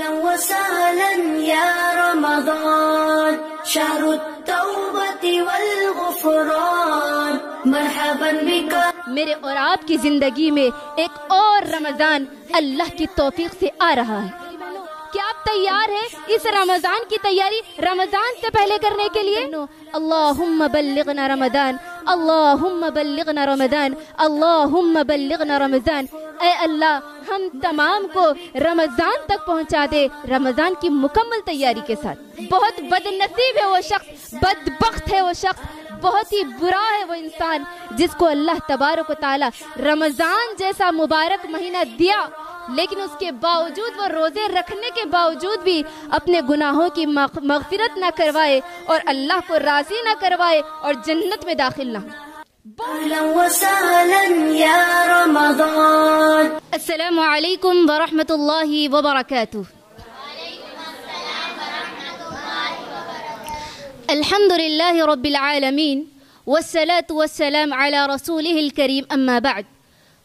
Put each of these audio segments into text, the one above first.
أهلا وسهلا يا رمضان شهر التوبة والغفران مرحبا بك. میرے اور آپ کی زندگی میں ایک اور رمضان اللہ کی توفیق سے آ رہا ہے. کیا آپ تیار ہیں اس رمضان کی تیاری رمضان سے پہلے کرنے کے لیے؟ اللہم بلغنا رمضان، اللہم بلغنا رمضان، اللہم بلغنا رمضان. اے اللہ ہم تمام کو رمضان تک پہنچا دے رمضان کی مکمل تیاری کے ساتھ. بہت بد نصیب ہے وہ شخص، بدبخت ہے وہ شخص، بہت ہی برا ہے وہ انسان جس کو اللہ تبارک و تعالی رمضان جیسا مبارک مہینہ دیا، لیکن اس کے باوجود وہ روزے رکھنے کے باوجود بھی اپنے گناہوں کی مغفرت نہ کروائے اور اللہ کو راضی نہ کروائے اور جنت میں داخل نہ ہو. السلام علیکم ورحمۃ اللہ وبرکاتہ. الحمد للہ رب العالمین والصلاة والسلام على رسوله الكريم اما بعد.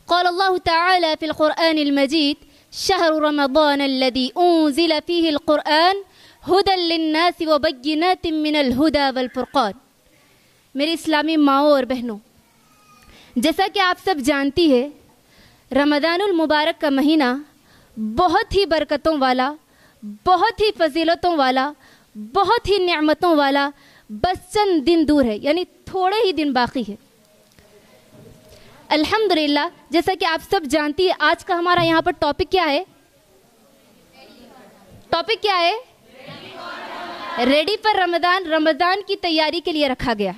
قال الله تعالى في القرآن المجيد شهر رمضان الذي أنزل فيه القرآن هدى للناس وبينات من الهدى والفرقان. میری اسلامی ماؤں اور بہنوں، جیسا کہ آپ سب جانتی ہے رمضان المبارک کا مہینہ بہت ہی برکتوں والا، بہت ہی فضیلتوں والا، بہت ہی نعمتوں والا بس چند دن دور ہے، یعنی تھوڑے ہی دن باقی ہے. الحمدللہ جیسا کہ آپ سب جانتی ہیں آج کا ہمارا یہاں پر ٹاپک کیا ہے؟ ٹاپک کیا ہے؟ ریڈی فار رمضان. رمضان کی تیاری کے لیے رکھا گیا.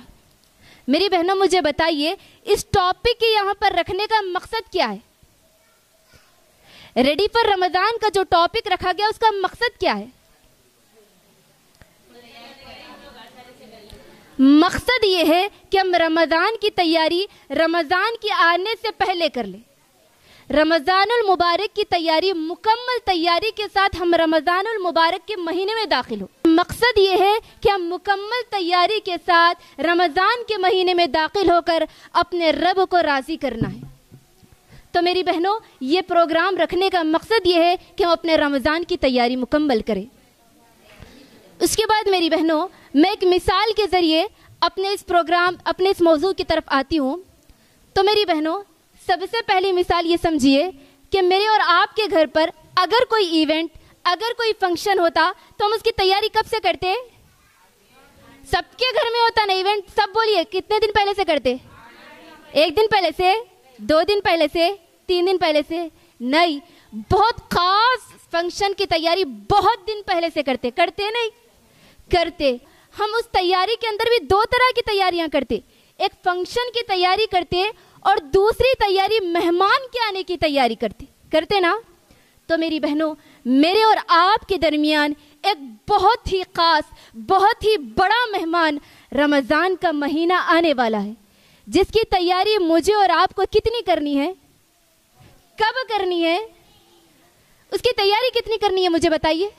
میری بہنوں مجھے بتائیے اس ٹاپک کے یہاں پر رکھنے کا مقصد کیا ہے؟ ریڈی فار رمضان کا جو ٹاپک رکھا گیا اس کا مقصد کیا ہے؟ مقصد یہ ہے کہ ہم رمضان کی تیاری رمضان کے آنے سے پہلے کر لیں. رمضان المبارک کی تیاری مکمل تیاری کے ساتھ ہم رمضان المبارک کے مہینے میں داخل ہو. مقصد یہ ہے کہ ہم مکمل تیاری کے ساتھ رمضان کے مہینے میں داخل ہو کر اپنے رب کو راضی کرنا ہے. تو میری بہنوں یہ پروگرام رکھنے کا مقصد یہ ہے کہ ہم اپنے رمضان کی تیاری مکمل کریں. اس کے بعد میری بہنوں میں ایک مثال کے ذریعے اپنے اس موضوع کی طرف آتی ہوں. تو میری بہنوں سب سے پہلی مثال یہ سمجھیے کہ میرے اور آپ کے گھر پر اگر کوئی ایونٹ، اگر کوئی فنکشن ہوتا تو ہم اس کی تیاری کب سے کرتے؟ سب کے گھر میں ہوتا نا ایونٹ. سب بولیے کتنے دن پہلے سے کرتے؟ 1 دن پہلے سے، 2 دن پہلے سے، 3 دن پہلے سے؟ نہیں، بہت خاص فنکشن کی تیاری بہت دن پہلے سے کرتے نہیں کرتے. ہم اس تیاری کے اندر بھی 2 طرح کی تیاریاں کرتے. ایک فنکشن کی تیاری کرتے اور دوسری تیاری مہمان کے آنے کی تیاری کرتے نا. تو میری بہنوں میرے اور آپ کے درمیان ایک بہت ہی خاص، بہت ہی بڑا مہمان رمضان کا مہینہ آنے والا ہے، جس کی تیاری مجھے اور آپ کو کتنی کرنی ہے؟ کب کرنی ہے؟ اس کی تیاری کتنی کرنی ہے مجھے بتائیے.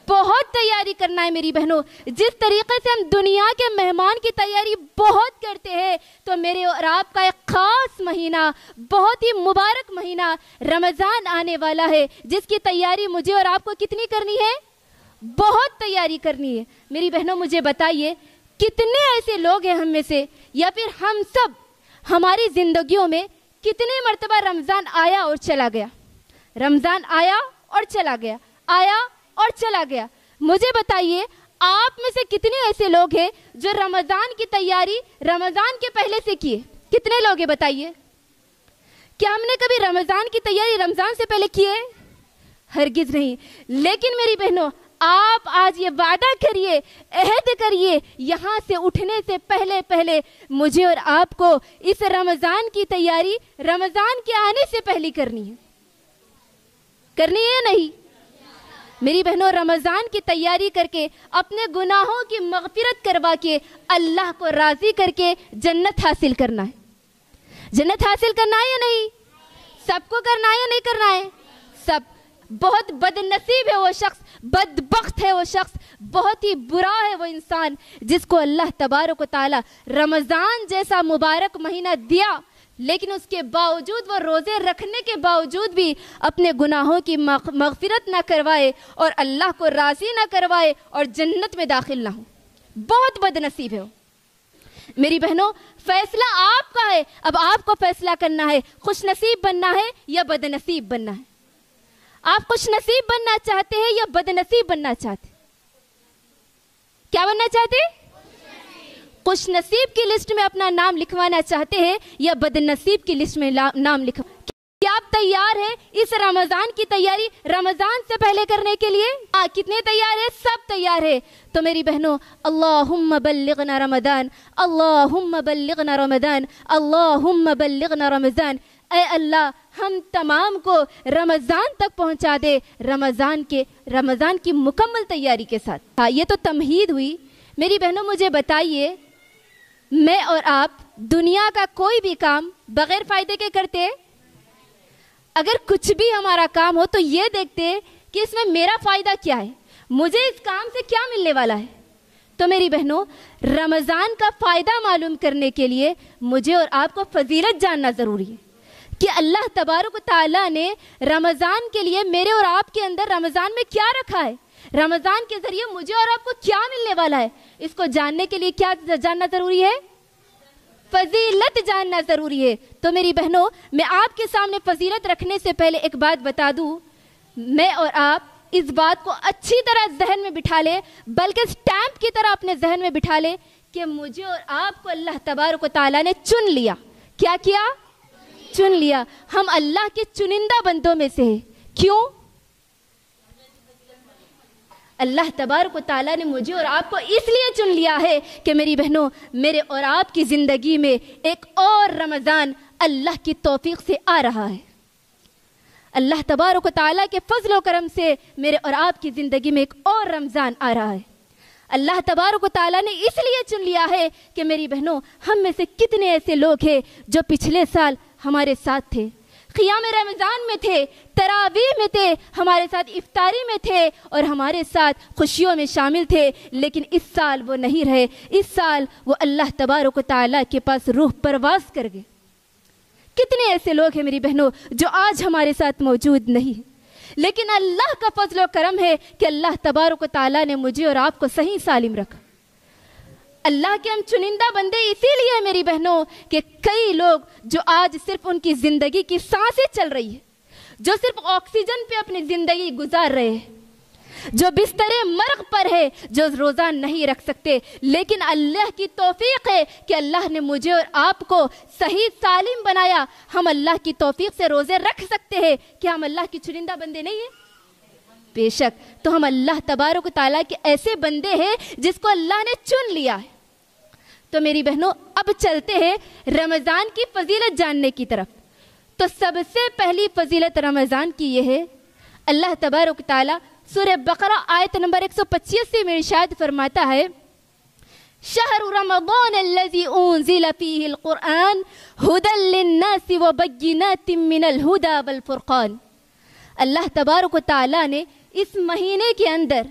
بہت تیاری کرنا ہے میری بہنوں. جس طریقے سے ہم دنیا کے مہمان کی تیاری بہت کرتے ہیں تو میرے اور آپ کا ایک خاص مہینہ، بہت ہی مبارک مہینہ رمضان آنے والا ہے، جس کی تیاری مجھے اور آپ کو کتنی کرنی ہے؟ بہت تیاری کرنی ہے. میری بہنوں مجھے بتائیے کتنے ایسے لوگ ہیں ہم میں سے یا پھر ہم سب ہماری زندگیوں میں کتنے مرتبہ رمضان آیا اور چلا گیا؟ رمضان آیا اور چلا گیا، آیا اور چلا گیا. مجھے بتائیے آپ میں سے کتنے ایسے لوگ ہیں جو رمضان کی تیاری رمضان کے پہلے سے کیے؟ کتنے لوگ ہیں بتائیے؟ کیا ہم نے کبھی رمضان کی تیاری رمضان سے پہلے کیے؟ ہرگز نہیں. لیکن میری بہنوں آپ آج یہ وعدہ کریے، عہد کریے، یہاں سے اٹھنے سے پہلے مجھے اور آپ کو اس رمضان کی تیاری رمضان کے آنے سے پہلے کرنی ہے. کرنی ہے یا نہیں؟ میری بہنوں رمضان کی تیاری کر کے اپنے گناہوں کی مغفرت کروا کے اللہ کو راضی کر کے جنت حاصل کرنا ہے. جنت حاصل کرنا ہے یا نہیں؟ سب کو کرنا ہے یا نہیں کرنا ہے؟ سب. بہت بد نصیب ہے وہ شخص، بدبخت ہے وہ شخص، بہت ہی برا ہے وہ انسان جس کو اللہ تبارک و تعالی رمضان جیسا مبارک مہینہ دیا، لیکن اس کے باوجود وہ روزے رکھنے کے باوجود بھی اپنے گناہوں کی مغفرت نہ کروائے اور اللہ کو راضی نہ کروائے اور جنت میں داخل نہ ہو، بہت بد نصیب ہے وہ۔ میری بہنوں، فیصلہ آپ کا ہے، اب آپ کو فیصلہ کرنا ہے، خوش نصیب بننا ہے یا بد نصیب بننا ہے۔ آپ خوش نصیب بننا چاہتے ہیں یا بد نصیب بننا چاہتے ہیں؟ کیا بننا چاہتے ہیں؟ خوش نصیب کی لسٹ میں اپنا نام لکھوانا چاہتے ہیں یا بد نصیب کی لسٹ میں نام لکھوا؟ کیا آپ تیار ہیں اس رمضان کی تیاری رمضان سے پہلے کرنے کے لیے؟ کتنے تیار ہیں؟ سب تیار ہے۔ تو میری بہنوں، اللہم بلغنا رمضان، اللہم بلغنا رمضان، اللہم بلغنا رمضان۔ اے اللہ، ہم تمام کو رمضان تک پہنچا دے، رمضان کی مکمل تیاری کے ساتھ۔ یہ تو تمہید ہوئی۔ میری بہنوں، مجھے بتائیے، میں اور آپ دنیا کا کوئی بھی کام بغیر فائدے کے کرتے؟ اگر کچھ بھی ہمارا کام ہو تو یہ دیکھتے کہ اس میں میرا فائدہ کیا ہے، مجھے اس کام سے کیا ملنے والا ہے۔ تو میری بہنوں، رمضان کا فائدہ معلوم کرنے کے لیے مجھے اور آپ کو فضیلت جاننا ضروری ہے کہ اللہ تبارک و تعالیٰ نے رمضان کے لیے میرے اور آپ کے اندر رمضان میں کیا رکھا ہے، رمضان کے ذریعے مجھے اور آپ کو کیا ملنے والا ہے۔ اس کو جاننے کے لیے کیا جاننا ضروری ہے؟ فضیلت جاننا ضروری ہے۔ تو میری بہنوں، میں آپ کے سامنے فضیلت رکھنے سے پہلے ایک بات بتا دوں، میں اور آپ اس بات کو اچھی طرح ذہن میں بٹھا لیں، بلکہ سٹیمپ کی طرح اپنے ذہن میں بٹھا لیں کہ مجھے اور آپ کو اللہ تبارک و تعالیٰ نے چن لیا۔ کیا کیا؟ چن لیا۔ ہم اللہ کے چنندہ بندوں میں سے ہیں۔ کیوں؟ اللہ تبارک و تعالیٰ نے مجھے اور آپ کو اس لیے چن لیا ہے کہ میری بہنوں، میرے اور آپ کی زندگی میں ایک اور رمضان اللہ کی توفیق سے آ رہا ہے۔ اللہ تبارک و تعالیٰ کے فضل و کرم سے میرے اور آپ کی زندگی میں ایک اور رمضان آ رہا ہے۔ اللہ تبارک و تعالیٰ نے اس لیے چن لیا ہے کہ میری بہنوں، ہم میں سے کتنے ایسے لوگ ہیں جو پچھلے سال ہمارے ساتھ تھے، قیام رمضان میں تھے، تراویح میں تھے، ہمارے ساتھ افطاری میں تھے اور ہمارے ساتھ خوشیوں میں شامل تھے، لیکن اس سال وہ نہیں رہے۔ اس سال وہ اللہ تبارک و تعالیٰ کے پاس روح پرواز کر گئے۔ کتنے ایسے لوگ ہیں میری بہنوں جو آج ہمارے ساتھ موجود نہیں، لیکن اللہ کا فضل و کرم ہے کہ اللہ تبارک و تعالیٰ نے مجھے اور آپ کو صحیح سالم رکھا۔ اللہ کے ہم چنندہ بندے اسی لیے میری بہنوں کہ کئی لوگ جو آج صرف ان کی زندگی کی سانسیں چل رہی ہے، جو صرف آکسیجن پہ اپنی زندگی گزار رہے ہیں، جو بستر مرگ پر ہے، جو روزہ نہیں رکھ سکتے، لیکن اللہ کی توفیق ہے کہ اللہ نے مجھے اور آپ کو صحیح سالم بنایا۔ ہم اللہ کی توفیق سے روزے رکھ سکتے ہیں۔ کیا ہم اللہ کی چنندہ بندے نہیں ہیں؟ بے شک۔ تو ہم اللہ تبارک و تعالیٰ کے ایسے بندے ہیں جس کو اللہ نے چن لیا ہے۔ تو میری بہنوں، اب چلتے ہیں رمضان کی فضیلت جاننے کی طرف۔ تو سب سے پہلی فضیلت رمضان کی یہ ہے، اللہ تبارک و تعالیٰ سورہ بقرہ آیت نمبر 185 میں ارشاد فرماتا ہے، شہر رمضان الذی انزل فیہ القرآن ھدی للناس وبینات من الھدی والفرقان۔ اللہ تبارک و تعالیٰ نے اس مہینے کے اندر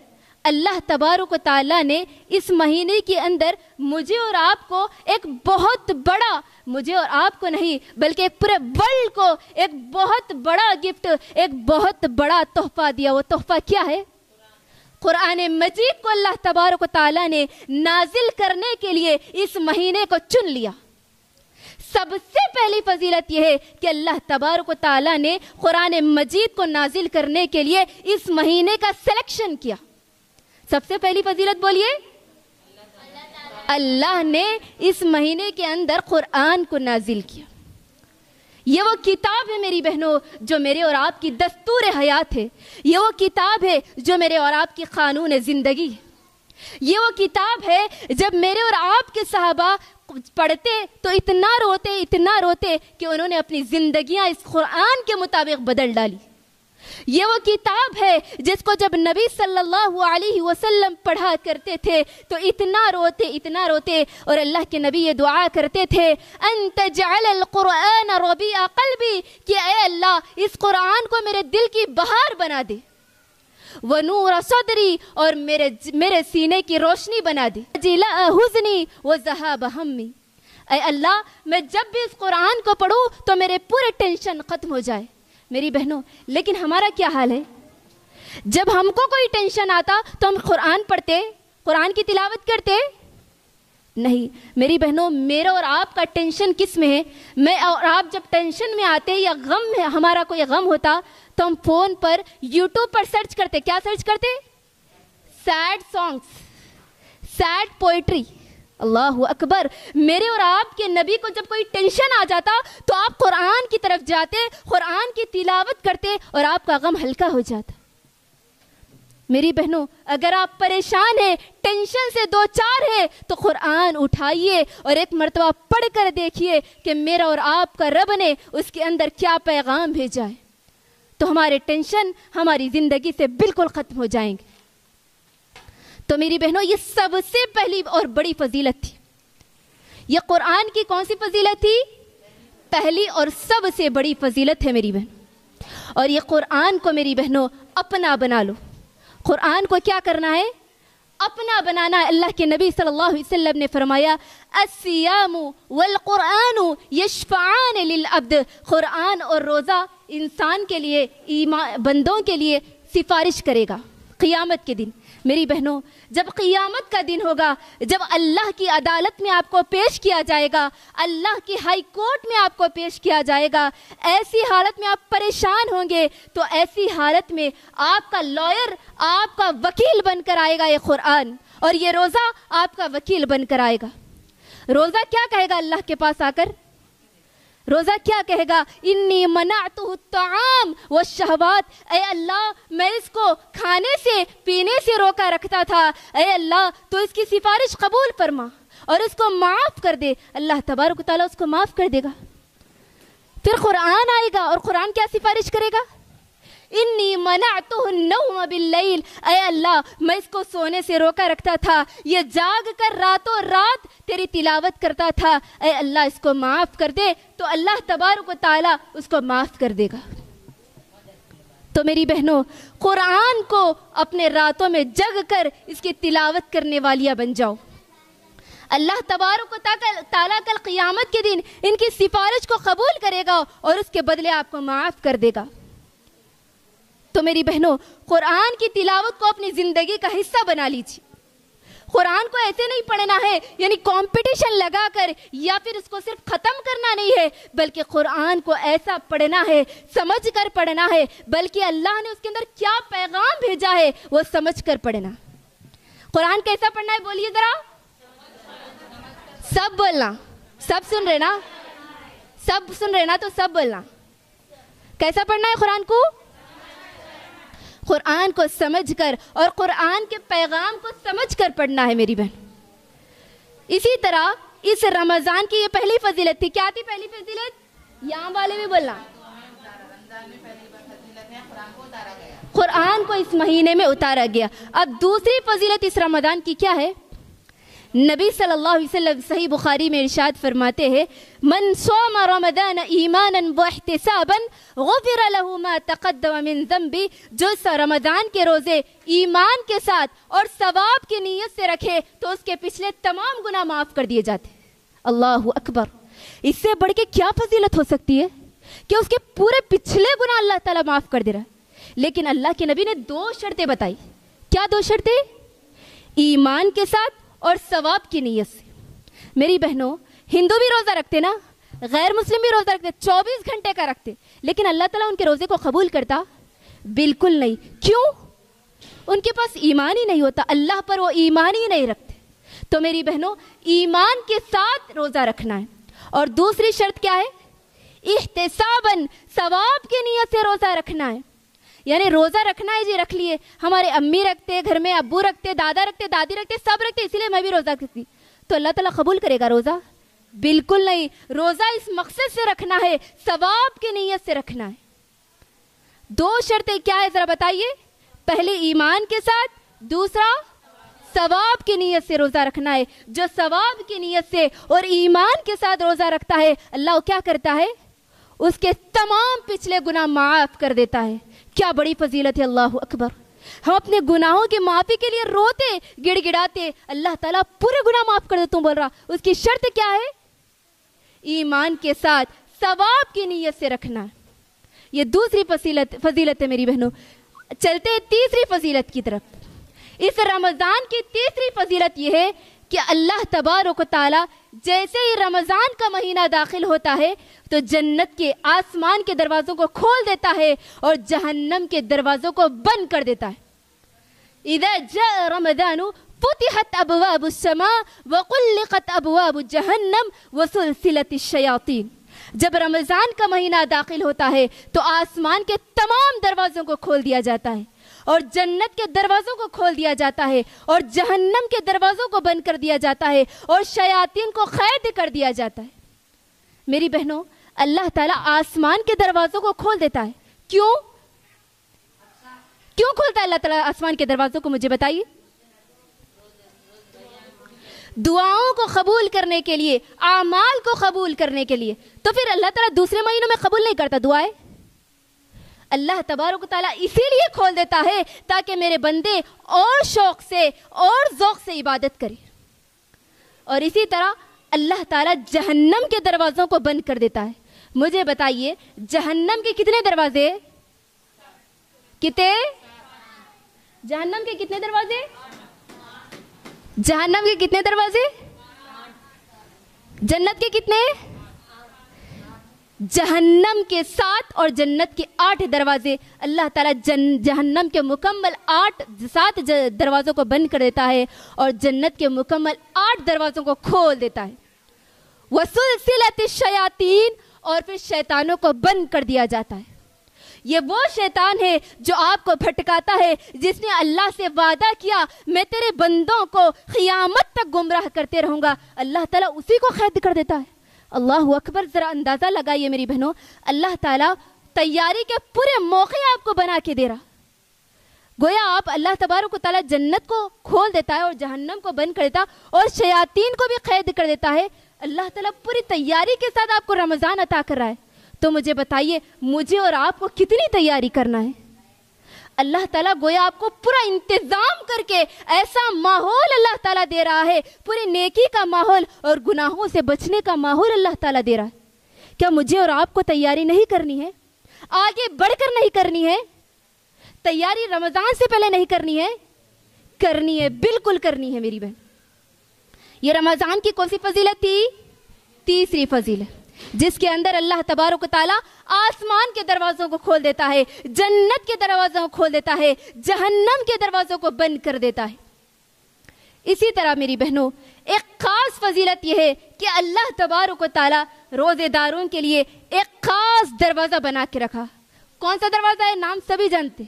اس مہینے کے اندر مجھے اور آپ کو ایک بہت بڑا، مجھے اور آپ کو نہیں بلکہ ایک پورے ورلڈ کو ایک بہت بڑا گفٹ، ایک بہت بڑا تحفہ دیا۔ وہ تحفہ کیا ہے؟ قرآن مجید کو اللہ تبارک و تعالیٰ نے نازل کرنے کے لیے اس مہینے کو چن لیا۔ سب سے پہلی فضیلت یہ ہے کہ اللہ تبارک و تعالیٰ نے قرآن مجید کو نازل کرنے کے لیے اس مہینے کا سلیکشن کیا۔ سب سے پہلی فضیلت بولیے، اللہ نے اس مہینے کے اندر قرآن کو نازل کیا۔ یہ وہ کتاب ہے میری بہنوں جو میرے اور آپ کی دستور حیات ہے۔ یہ وہ کتاب ہے جو میرے اور آپ کی قانون زندگی ہے۔ یہ وہ کتاب ہے جب میرے اور آپ کے صحابہ پڑھتے تو اتنا روتے کہ انہوں نے اپنی زندگیاں اس قرآن کے مطابق بدل ڈالی۔ یہ وہ کتاب ہے جس کو جب نبی صلی اللہ علیہ وسلم پڑھا کرتے تھے تو اتنا روتے اور اللہ کے نبی یہ دعا کرتے تھے، انت جعل القرآن ربیع قلبی، کہ اے اللہ اس قرآن کو میرے دل کی بہار بنا دے، ونور صدری، اور میرے سینے کی روشنی بنا دے، جلاء حزنی وذہاب ہمی۔ اے اللہ میں جب بھی اس قرآن کو پڑھوں تو میرے پورے ٹینشن ختم ہو جائے۔ میری بہنوں لیکن ہمارا کیا حال ہے؟ جب ہم کو کوئی ٹینشن آتا تو ہم قرآن پڑھتے، قرآن کی تلاوت کرتے؟ نہیں۔ میری بہنوں میرا اور آپ کا ٹینشن کس میں ہے؟ میں اور آپ جب ٹینشن میں آتے یا غم میں ہمارا کوئی غم ہوتا تو ہم فون پر یوٹیوب پر سرچ کرتے۔ کیا سرچ کرتے؟ Sad songs, sad poetry. اللہ اکبر۔ میرے اور آپ کے نبی کو جب کوئی ٹینشن آ جاتا تو آپ قرآن کی طرف جاتے، قرآن کی تلاوت کرتے اور آپ کا غم ہلکا ہو جاتا۔ میری بہنوں اگر آپ پریشان ہیں، ٹینشن سے دو چار ہیں تو قرآن اٹھائیے اور ایک مرتبہ پڑھ کر دیکھیے کہ میرا اور آپ کا رب نے اس کے اندر کیا پیغام بھیجا ہے، تو ہمارے ٹینشن ہماری زندگی سے بالکل ختم ہو جائیں گے۔ تو میری بہنوں یہ سب سے پہلی اور بڑی فضیلت تھی۔ یہ قرآن کی کون سی فضیلت تھی؟ پہلی اور سب سے بڑی فضیلت ہے میری بہن۔ اور یہ قرآن کو میری بہنوں اپنا بنا لو۔ قرآن کو کیا کرنا ہے؟ اپنا بنانا ہے۔ اللہ کے نبی صلی اللہ علیہ وسلم نے فرمایا الصیام والقرآن یشفعان للعبد۔ قرآن اور روزہ انسان کے لیے، بندوں کے لیے سفارش کرے گا قیامت کے دن۔ میری بہنوں جب قیامت کا دن ہوگا، جب اللہ کی عدالت میں آپ کو پیش کیا جائے گا، اللہ کی ہائی کورٹ میں آپ کو پیش کیا جائے گا، ایسی حالت میں آپ پریشان ہوں گے، تو ایسی حالت میں آپ کا لائر، آپ کا وکیل بن کر آئے گا یہ قرآن، اور یہ روزہ آپ کا وکیل بن کر آئے گا۔ روزہ کیا کہے گا اللہ کے پاس آ کر؟ روزہ کیا کہے گا؟ انی منعتہ الطعام والشہوات۔ اے اللہ میں اس کو کھانے سے پینے سے روکا رکھتا تھا، اے اللہ تو اس کی سفارش قبول فرما اور اس کو معاف کر دے۔ اللہ تبارک و تعالیٰ اس کو معاف کر دے گا۔ پھر قرآن آئے گا اور قرآن کیا سفارش کرے گا؟ انی منعتہ النوم باللیل۔ اے اللہ میں اس کو سونے سے روکا رکھتا تھا، یہ جاگ کر راتوں رات تیری تلاوت کرتا تھا، اے اللہ اس کو معاف کر دے۔ تو اللہ تبارک و تعالیٰ اس کو معاف کر دے گا۔ تو میری بہنوں قرآن کو اپنے راتوں میں جگ کر اس کی تلاوت کرنے والیاں بن جاؤ۔ اللہ تبارک و تعالیٰ کل قیامت کے دن ان کی سفارش کو قبول کرے گا اور اس کے بدلے آپ کو معاف کر دے گا۔ تو میری بہنوں قرآن کی تلاوت کو اپنی زندگی کا حصہ بنا لیجیے۔ قرآن کو ایسے نہیں پڑھنا ہے یعنی کمپٹیشن لگا کر یا پھر اس کو صرف ختم کرنا نہیں ہے، بلکہ قرآن کو ایسا پڑھنا ہے، سمجھ کر پڑھنا ہے، بلکہ اللہ نے اس کے اندر کیا پیغام بھیجا ہے وہ سمجھ کر پڑھنا۔ قرآن کیسا پڑھنا ہے بولیے ذرا، سب بولنا، سب سن رہے نا، سب سن رہے نا تو سب بولنا۔ کیسا پڑھنا ہے قرآن کو؟ قرآن کو سمجھ کر اور قرآن کے پیغام کو سمجھ کر پڑھنا ہے میری بہن۔ اسی طرح اس رمضان کی یہ پہلی فضیلت تھی۔ کیا تھی پہلی فضیلت؟ یہاں والے بھی بولنا، قرآن کو اس مہینے میں اتارا گیا۔ اب دوسری فضیلت اس رمضان کی کیا ہے؟ نبی صلی اللہ علیہ وسلم صحیح بخاری میں ارشاد فرماتے ہیں من صوم رمضان ایمانا واحتسابا غفر له ما تقدم من ذنبه۔ جو رمضان کے روزے ایمان کے ساتھ اور ثواب کی نیت سے رکھے تو اس کے پچھلے تمام گناہ معاف کر دیے جاتے ہیں۔ اللہ اکبر۔ اس سے بڑھ کے کیا فضیلت ہو سکتی ہے کہ اس کے پورے پچھلے گناہ اللہ تعالیٰ معاف کر دے رہا ہے۔ لیکن اللہ کے نبی نے دو شرطیں بتائی۔ کیا دو شرطیں؟ ایمان کے ساتھ اور ثواب کی نیت سے۔ میری بہنوں ہندو بھی روزہ رکھتے نا، غیر مسلم بھی روزہ رکھتے، 24 گھنٹے کا رکھتے، لیکن اللہ تعالیٰ ان کے روزے کو قبول کرتا؟ بالکل نہیں۔ کیوں؟ ان کے پاس ایمان ہی نہیں ہوتا، اللہ پر وہ ایمان ہی نہیں رکھتے۔ تو میری بہنوں ایمان کے ساتھ روزہ رکھنا ہے۔ اور دوسری شرط کیا ہے؟ احتساباً، ثواب کی نیت سے روزہ رکھنا ہے۔ یعنی روزہ رکھنا ہے جی رکھ لیے، ہمارے امی رکھتے، گھر میں ابو رکھتے، دادا رکھتے، دادی رکھتے، سب رکھتے، اسی لیے میں بھی روزہ رکھتی، تو اللہ تعالیٰ قبول کرے گا روزہ؟ بالکل نہیں۔ روزہ اس مقصد سے رکھنا ہے، ثواب کی نیت سے رکھنا ہے۔ دو شرطیں کیا ہے ذرا بتائیے؟ پہلے ایمان کے ساتھ، دوسرا ثواب کی نیت سے روزہ رکھنا ہے۔ جو ثواب کی نیت سے اور ایمان کے ساتھ روزہ رکھتا ہے اللہ کیا کرتا ہے؟ اس کے تمام پچھلے گناہ معاف کر دیتا ہے۔ کیا بڑی فضیلت ہے، اللہ اکبر۔ ہم اپنے گناہوں کی معافی کے لیے روتے گڑ گڑاتے، اللہ تعالیٰ پورے گناہ معاف کر دے، تم بول رہا۔ اس کی شرط کیا ہے؟ ایمان کے ساتھ ثواب کی نیت سے رکھنا. یہ دوسری فضیلت ہے میری بہنوں. چلتے تیسری فضیلت کی طرف. اس رمضان کی تیسری فضیلت یہ ہے کہ اللہ تبارک و تعالی جیسے ہی رمضان کا مہینہ داخل ہوتا ہے تو جنت کے آسمان کے دروازوں کو کھول دیتا ہے اور جہنم کے دروازوں کو بند کر دیتا ہے. اذا جاء رمضان فتحت ابواب السماء وغلقت ابواب جہنم وسلسلت الشیاطین. جب رمضان کا مہینہ داخل ہوتا ہے تو آسمان کے تمام دروازوں کو کھول دیا جاتا ہے اور جنت کے دروازوں کو کھول دیا جاتا ہے اور جہنم کے دروازوں کو بند کر دیا جاتا ہے اور شیاطین کو قید کر دیا جاتا ہے. میری بہنوں اللہ تعالیٰ آسمان کے دروازوں کو کھول دیتا ہے. کیوں کھولتا ہے اللہ تعالیٰ آسمان کے دروازوں کو؟ مجھے بتائیے. دعاؤں کو قبول کرنے کے لیے، اعمال کو قبول کرنے کے لیے. تو پھر اللہ تعالیٰ دوسرے مہینوں میں قبول نہیں کرتا دعائیں؟ اللہ تبارک و تعالیٰ اسی لیے کھول دیتا ہے تاکہ میرے بندے اور شوق سے اور ذوق سے عبادت کریں. اور اسی طرح اللہ تعالیٰ جہنم کے دروازوں کو بند کر دیتا ہے. مجھے بتائیے جہنم کے کتنے دروازے؟ کتنے؟ جہنم کے کتنے دروازے؟ جہنم کے کتنے دروازے؟ جنت کے کتنے؟ جہنم کے 7 اور جنت کے 8 دروازے. اللہ تعالیٰ جہنم کے مکمل 7 دروازوں کو بند کر دیتا ہے اور جنت کے مکمل 8 دروازوں کو کھول دیتا ہے. وسلسلت الشیاطین، اور پھر شیطانوں کو بند کر دیا جاتا ہے. یہ وہ شیطان ہے جو آپ کو بھٹکاتا ہے، جس نے اللہ سے وعدہ کیا میں تیرے بندوں کو قیامت تک گمراہ کرتے رہوں گا. اللہ تعالیٰ اسی کو قید کر دیتا ہے. اللہ اکبر. ذرا اندازہ لگائیے میری بہنوں، اللہ تعالیٰ تیاری کے پورے موقع آپ کو بنا کے دے رہا. گویا آپ اللہ تبارک و تعالیٰ جنت کو کھول دیتا ہے اور جہنم کو بند کر دیتا اور شیاطین کو بھی قید کر دیتا ہے. اللہ تعالیٰ پوری تیاری کے ساتھ آپ کو رمضان عطا کر رہا ہے. تو مجھے بتائیے مجھے اور آپ کو کتنی تیاری کرنا ہے؟ اللہ تعالیٰ گویا آپ کو پورا انتظام کر کے ایسا ماحول اللہ تعالیٰ دے رہا ہے، پوری نیکی کا ماحول اور گناہوں سے بچنے کا ماحول اللہ تعالیٰ دے رہا ہے. کیا مجھے اور آپ کو تیاری نہیں کرنی ہے؟ آگے بڑھ کر نہیں کرنی ہے؟ تیاری رمضان سے پہلے نہیں کرنی ہے؟ کرنی ہے، بالکل کرنی ہے میری بہن. یہ رمضان کی کون سی فضیلت تھی؟ تیسری فضیلت، جس کے اندر اللہ تبارک و تعالیٰ آسمان کے دروازوں کو کھول دیتا ہے، جنت کے دروازوں کو کھول دیتا ہے، جہنم کے دروازوں کو بند کر دیتا ہے. اسی طرح میری بہنوں ایک خاص فضیلت یہ ہے کہ اللہ تبارک و تعالیٰ روزے داروں کے لیے ایک خاص دروازہ بنا کے رکھا. کون سا دروازہ ہے؟ نام سبھی جانتے،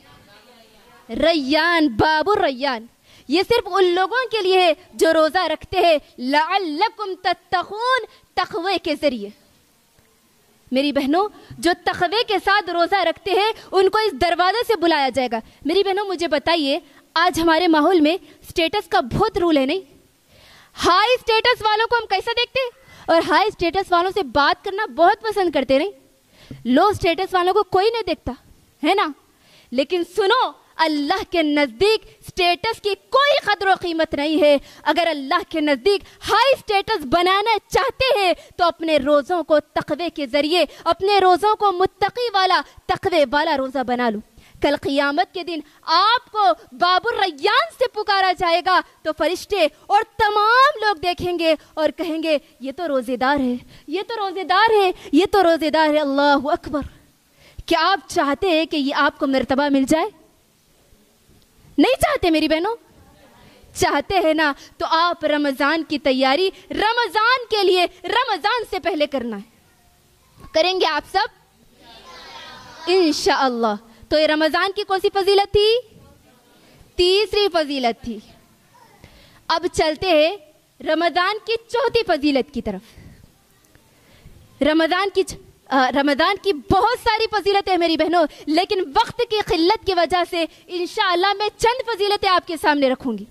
ریان، باب الریان. یہ صرف ان لوگوں کے لیے ہے جو روزہ رکھتے ہیں لعلکم تتقون، تقوی کے ذریعے. میری بہنوں جو تقوی کے ساتھ روزہ رکھتے ہیں ان کو اس دروازے سے بلایا جائے گا. میری بہنوں مجھے بتائیے آج ہمارے ماحول میں سٹیٹس کا بہت رول ہے نہیں؟ ہائی سٹیٹس والوں کو ہم کیسا دیکھتے ہیں اور ہائی سٹیٹس والوں سے بات کرنا بہت پسند کرتے نہیں؟ لو سٹیٹس والوں کو کوئی نہیں دیکھتا ہے نا. لیکن سنو اللہ کے نزدیک سٹیٹس کی کوئی قدر و قیمت نہیں ہے. اگر اللہ کے نزدیک ہائی سٹیٹس بنانا چاہتے ہیں تو اپنے روزوں کو تقوی کے ذریعے، اپنے روزوں کو متقی والا، تقوی والا روزہ بنا لو. کل قیامت کے دن آپ کو باب الریان سے پکارا جائے گا تو فرشتے اور تمام لوگ دیکھیں گے اور کہیں گے یہ تو روزے دار ہے، یہ تو روزے دار ہے، یہ تو روزے دار ہے. اللہ اکبر. کیا آپ چاہتے ہیں کہ یہ آپ کو مرتبہ مل جائے؟ نہیں چاہتے میری بہنوں؟ چاہتے ہیں نا؟ تو آپ رمضان کی تیاری رمضان کے لیے رمضان سے پہلے کرنا ہے. کریں گے آپ سب انشاءاللہ. تو یہ رمضان کی کون سی فضیلت تھی؟ تیسری فضیلت تھی. اب چلتے ہیں رمضان کی چوتھی فضیلت کی طرف. رمضان کی بہت ساری فضیلتیں ہیں میری بہنوں، لیکن وقت کی قلت کی وجہ سے انشاءاللہ میں چند فضیلتیں آپ کے سامنے رکھوں گی.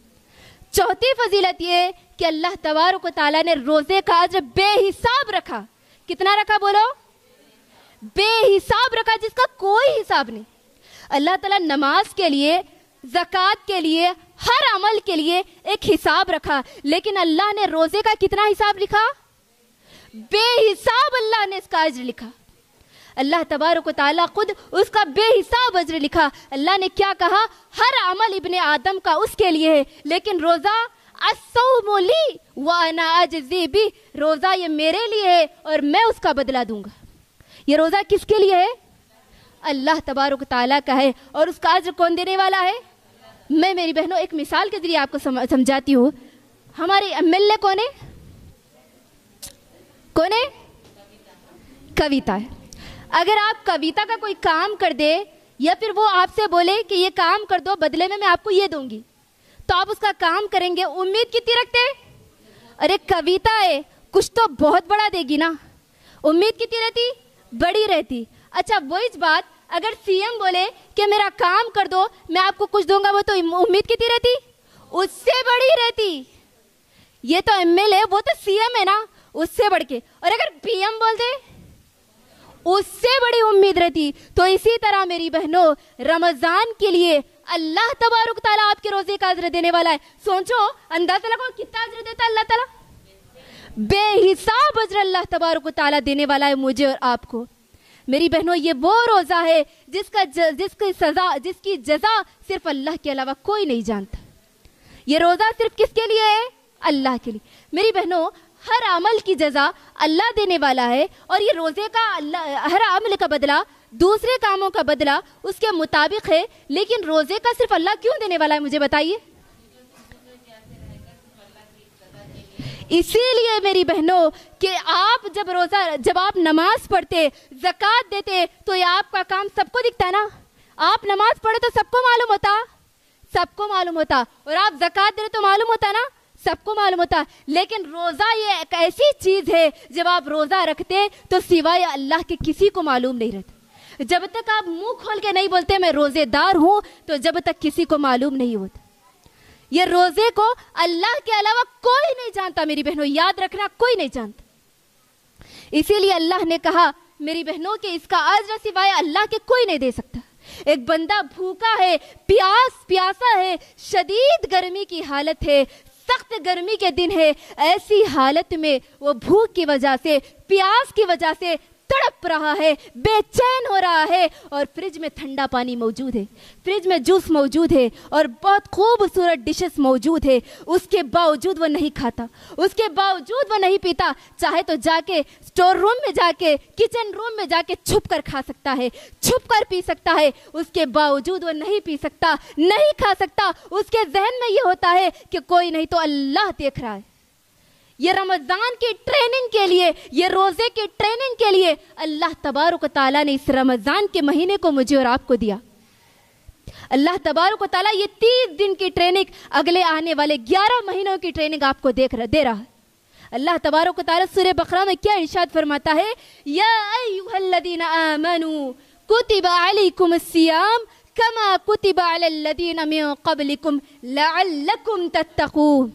چوتھی فضیلت یہ کہ اللہ تبارک و تعالیٰ نے روزے کا اجر بے حساب رکھا. کتنا رکھا بولو؟ بے حساب رکھا، جس کا کوئی حساب نہیں. اللہ تعالیٰ نماز کے لیے، زکوٰۃ کے لیے، ہر عمل کے لیے ایک حساب رکھا، لیکن اللہ نے روزے کا کتنا حساب لکھا؟ بے حساب اللہ نے اس کا اجر لکھا. اللہ تبارک و تعالیٰ خود اس کا بے حساب اجر لکھا. اللہ نے کیا کہا؟ ہر عمل ابن آدم کا اس کے لیے ہے، لیکن روزہ الصوم لی وانا اجزی بہ، روزہ یہ میرے لیے ہے اور میں اس کا بدلہ دوں گا. یہ روزہ کس کے لیے ہے؟ اللہ تبارک و تعالیٰ کا ہے. اور اس کا اجر کون دینے والا ہے؟ میں میری بہنوں ایک مثال کے ذریعے آپ کو سمجھاتی ہوں. ہماری ایم ایل اے کون ہے؟ کون ہے؟ کویتا ہے. اگر آپ کویتا کا کوئی کام کر دے یا پھر وہ آپ سے بولے کہ یہ کام کر دو بدلے میں آپ کو یہ دوں گی، تو آپ اس کا کام کریں گے. امید کتنی رکھتے؟ ارے کویتا ہے کچھ تو بہت بڑا دے گی نا. امید کتنی رہتی؟ بڑی رہتی. اچھا وہی بات اگر سی ایم بولے کہ میرا کام کر دو میں آپ کو کچھ دوں گا، وہ تو امید کتنی رہتی؟ اس سے بڑی رہتی. یہ تو ایم ایل اے، وہ تو سی ایم ہے نا، اس سے بڑھ کے. اور اگر پی ایم بول دے اس سے بڑی امید رہتی. تو اسی طرح میری بہنوں رمضان کے لیے اللہ تبارک تعالیٰ آپ کے روزے کا اجر دینے والا ہے. سوچو اندازہ لگاؤ کتنا اجر دیتا ہے اللہ تعالیٰ؟ بے حساب اجر اللہ تبارک تعالیٰ دینے والا ہے مجھے اور آپ کو. میری بہنوں یہ وہ روزہ ہے جس کی جزا صرف اللہ کے علاوہ کوئی نہیں جانتا. یہ روزہ صرف کس کے لیے ہے؟ اللہ کے لیے. میری بہنوں ہر عمل کی جزا اللہ دینے والا ہے، اور یہ روزے کا ہر عمل کا بدلہ دوسرے کاموں کا بدلہ اس کے مطابق ہے. لیکن روزے کا صرف اللہ کیوں دینے والا ہے مجھے بتائیے؟ اسی لیے میری بہنوں کہ جب آپ نماز پڑھتے زکوٰۃ دیتے تو یہ آپ کا کام سب کو دکھتا ہے نا. آپ نماز پڑھے تو سب کو معلوم ہوتا، اور آپ زکوٰۃ دے تو معلوم ہوتا نا، سب کو معلوم ہوتا. لیکن روزہ یہ ایک ایسی چیز ہے جب آپ روزہ رکھتے تو سوائے اللہ کے کسی کو معلوم نہیں رہتا. جب تک آپ منہ کھول کے نہیں بولتے میں روزے دار ہوں تو جب تک کسی کو معلوم نہیں ہوتا. یہ روزے کو اللہ کے علاوہ کوئی نہیں جانتا میری بہنوں، یاد رکھنا کوئی نہیں جانتا. اسی لیے اللہ نے کہا میری بہنوں کہ اس کا اجر سوائے اللہ کے کوئی نہیں دے سکتا. ایک بندہ بھوکا ہے، پیاسا ہے، شدید گرمی کی حالت ہے، سخت گرمی کے دن ہے، ایسی حالت میں وہ بھوک کی وجہ سے پیاس کی وجہ سے تڑپ رہا ہے، بے چین ہو رہا ہے، اور فریج میں ٹھنڈا پانی موجود ہے، فریج میں جوس موجود ہے اور بہت خوبصورت ڈشز موجود ہے. اس کے باوجود وہ نہیں کھاتا، اس کے باوجود وہ نہیں پیتا. چاہے تو جا کے اسٹور روم میں جا کے کچن روم میں جا کے چھپ کر کھا سکتا ہے، چھپ کر پی سکتا ہے. اس کے باوجود وہ نہیں پی سکتا، نہیں کھا سکتا. اس کے ذہن میں یہ ہوتا ہے کہ کوئی نہیں تو اللہ دیکھ رہا ہے. یہ رمضان کی ٹریننگ کے لیے، یہ روزے کی ٹریننگ کے لیے اللہ تبارک و تعالیٰ نے اس رمضان کے مہینے کو مجھے اور آپ کو دیا. اللہ تبارک و تعالیٰ یہ 30 دن کی ٹریننگ اگلے آنے والے 11 مہینوں کی ٹریننگ آپ کو دے رہا ہے. اللہ تبارک و تعالیٰ سورہ بقرہ میں کیا ارشاد فرماتا ہے؟ یا ایھا الذین آمنوا کتب علیکم الصیام کما کتب علی الذین من قبلکم لعلکم تتقون.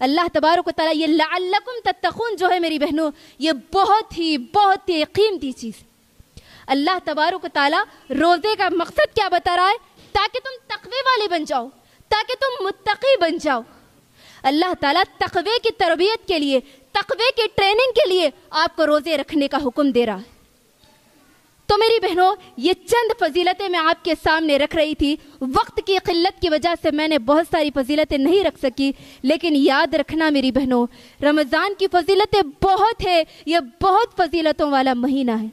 اللہ تبارک و تعالیٰ یہ لعلکم تتقون جو ہے میری بہنوں یہ بہت ہی قیمتی چیز. اللہ تبارک و تعالیٰ روزے کا مقصد کیا بتا رہا ہے؟ تاکہ تم تقوی والے بن جاؤ، تاکہ تم متقی بن جاؤ. اللہ تعالیٰ تقوی کی تربیت کے لیے، تقوی کی ٹریننگ کے لیے آپ کو روزے رکھنے کا حکم دے رہا ہے. تو میری بہنوں یہ چند فضیلتیں میں آپ کے سامنے رکھ رہی تھی. وقت کی قلت کی وجہ سے میں نے بہت ساری فضیلتیں نہیں رکھ سکی، لیکن یاد رکھنا میری بہنوں رمضان کی فضیلتیں بہت ہے. یہ بہت فضیلتوں والا مہینہ ہے،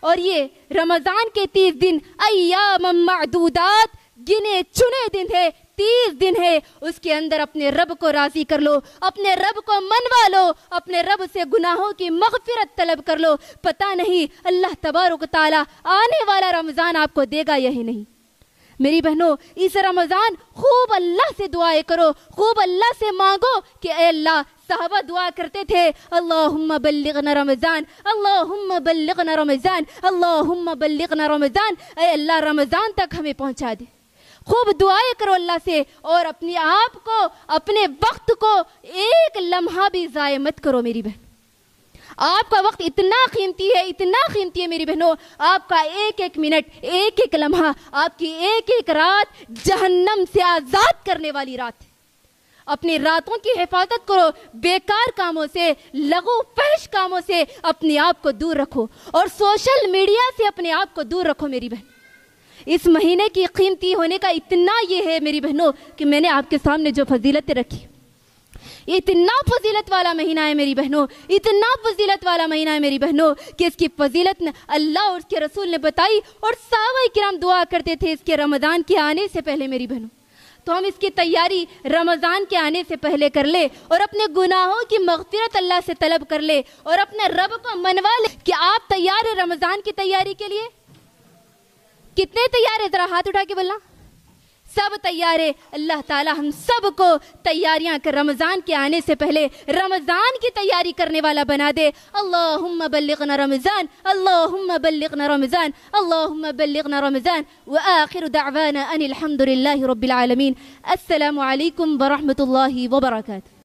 اور یہ رمضان کے 30 دن ایام معدودات گنے چنے دن ہے، 30 دن ہے. اس کے اندر اپنے رب کو راضی کر لو، اپنے رب کو منوا لو، اپنے رب سے گناہوں کی مغفرت طلب کر لو. پتہ نہیں اللہ تبارک تعالیٰ آنے والا رمضان آپ کو دے گا یہی نہیں. میری بہنوں اس رمضان خوب اللہ سے دعائیں کرو، خوب اللہ سے مانگو کہ اے اللہ، صحابہ دعا کرتے تھے اللہم بلغنا رمضان، اللہم بلغنا رمضان، اللہم بلغنا رمضان. اے اللہ رمضان تک ہمیں پہنچا دے. خوب دعائیں کرو اللہ سے، اور اپنے آپ کو، اپنے وقت کو ایک لمحہ بھی ضائع مت کرو میری بہن. آپ کا وقت اتنا قیمتی ہے، اتنا قیمتی ہے میری بہنوں. آپ کا ایک ایک منٹ، ایک ایک لمحہ، آپ کی ایک ایک رات جہنم سے آزاد کرنے والی رات ہے. اپنی راتوں کی حفاظت کرو، بیکار کاموں سے، لغو فحش کاموں سے اپنے آپ کو دور رکھو، اور سوشل میڈیا سے اپنے آپ کو دور رکھو میری بہن۔ اس مہینے کی قیمتی ہونے کا اتنا یہ ہے میری بہنوں کہ میں نے آپ کے سامنے جو فضیلتیں رکھی، اتنا فضیلت والا مہینہ ہے میری بہنوں، اتنا فضیلت والا مہینہ ہے میری بہنوں کہ اس کی فضیلت اللہ اور اس کے رسول نے بتائی، اور صحابہ کرام دعا کرتے تھے اس کے رمضان کے آنے سے پہلے میری بہنوں۔ تو ہم اس کی تیاری رمضان کے آنے سے پہلے کر لے، اور اپنے گناہوں کی مغفرت اللہ سے طلب کر لے، اور اپنے رب کو منوا لے کہ آپ تیار ہیں رمضان کی تیاری کے لیے؟ کتنے تیار ہیں؟ ذرا ہاتھ اٹھا کے بولنا۔ سب تیار ہے۔ اللہ تعالی ہم سب کو تیاریاں کر رمضان کے آنے سے پہلے رمضان کی تیاری کرنے والا بنا دے۔ اللہم بلغنا رمضان، اللہم بلغنا رمضان، اللہم بلغنا رمضان، وآخر دعوانا ان الحمد للہ رب العالمین۔ السلام علیکم ورحمۃ اللہ وبرکاتہ۔